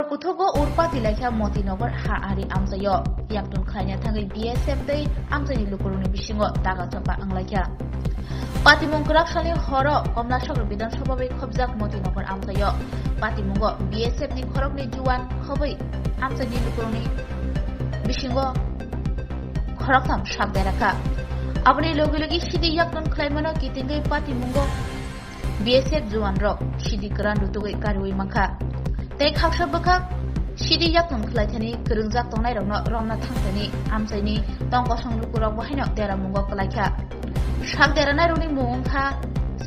Putogo urpati lekha Motinagar ha ari amsayo yaktun khanya thangai BSF dei amsani lukuruni bisingo daga chapa anglakha Patimung Krakshani horo Komla Shakar Bidan Sabha bai khobjak Motinagar amsayo Patimungo BSF ni khorokni juwan khobai amsani lukuruni bisingo khorokham sabderaka Abni logi sidi yaktun khlaimano kitingai Patimungo BSF juwan rok sidi kran rutugai karui mangkha Tei khaksa bakak sidi yaktung khlaithani kerungjak tongnai rokna thangtani amsaini tongkosong lukurok bahaino dera mungo klaikha sakderanai roni mungkha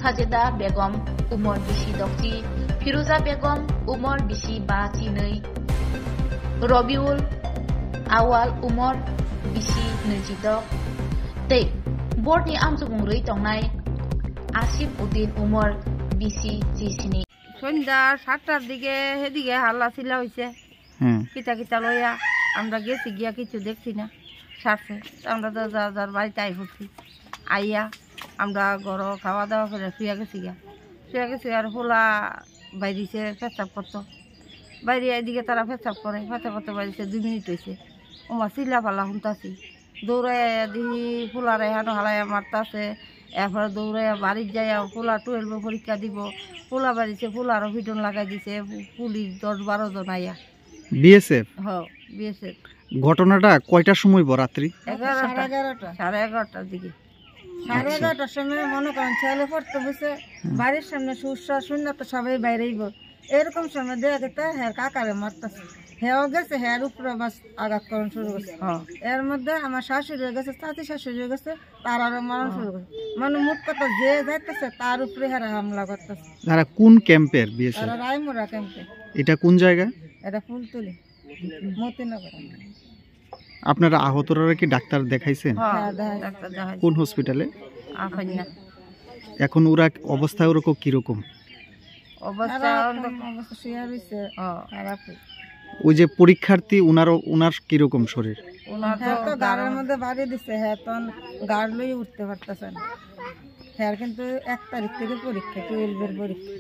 Sajida Begum Umar Bisi Dokti Firuza Begum Umar Bisi Bachi Nei Robiul Awal Umar Bisi Nejidok Tei Boardni amsubung rui tongnai Asif Uddin Umar Bisi Jisini সন্ধ্যা 7টার দিকে সেদিকে হাল্লা চিল্লা হয়েছে কিতা কিতা লইয়া আমরা গেছি গিয়া কিছু দেখছি না সারছে আমরা তো যার বাড়িতে আই পড়ছি আইয়া আমরা ঘর খাওয়া দাওয়া করে শুয়ে গেছি আর হোলা বাইরেছে পেঁচাপ করতো বাইরে এদিকে তারা পেঁচাপ করতে বাইরেছে 2 মিনিট হয়েছে ওমা চিল্লা পাল্লা শুনতাছি দৌড়াইয়া দেখি ফুলার এখানে হালাইয়া মারতাছে এরপরে দৌড়াইয়া বাড়ির যাইয়া ফুলা 12 পরীক্ষা দিব ফুলা বাড়িছে ফুলারও ভিডন লাগাই দিছে পুলিশ 10-12 জন আইয়া বিএসএফ বিএসএফ ঘটনাটা কয়টার সময় রাত্রি 11:30টার দিকে 11:30টার সময় মনে করেন ছেলে পড়তে বসে বাড়ির সামনে সুরসা শূন্য তো সবাই বাইরেইব এরকম সময় দেখতে হ্যাঁ কাকারে মারতেছে হ্যাঁ গেছে হ্যাঁ উপরে বাস আঘাত করা শুরু করছে এর মধ্যে আমার শাশুড়ি হয়ে গেছে চাচি শাশুড়ি হয়ে গেছে তার আরো মারণ শুরু করছে মানে মোট কথা যে যাইতেছে তার উপরে হারা হামলা করতেছে তারা কোন ক্যাম্পের বিএসএফ রায়মুরা ক্যাম্পে এটা কোন জায়গা এটা ফুলতুলি মতিনগর আপনারা আহতরা কি ডাক্তার দেখাইছেন ডাক্তার দেখাইছে কোন হসপিটালে আফাইনা এখন ওরা অবস্থা ওরকম কি রকম অবস্থা শুয়ে রইছে খারাপ ওই যে পরীক্ষার্থী ওনার কি রকম শরীর ওনার তো গাড়ির মধ্যে বাড়ি দিছে হ্যাঁ তখন গাড়ি লই উঠতে পারতেছে না হ্যাঁ কিন্তু 1 তারিখ থেকে পরীক্ষা 12 এর পরীক্ষা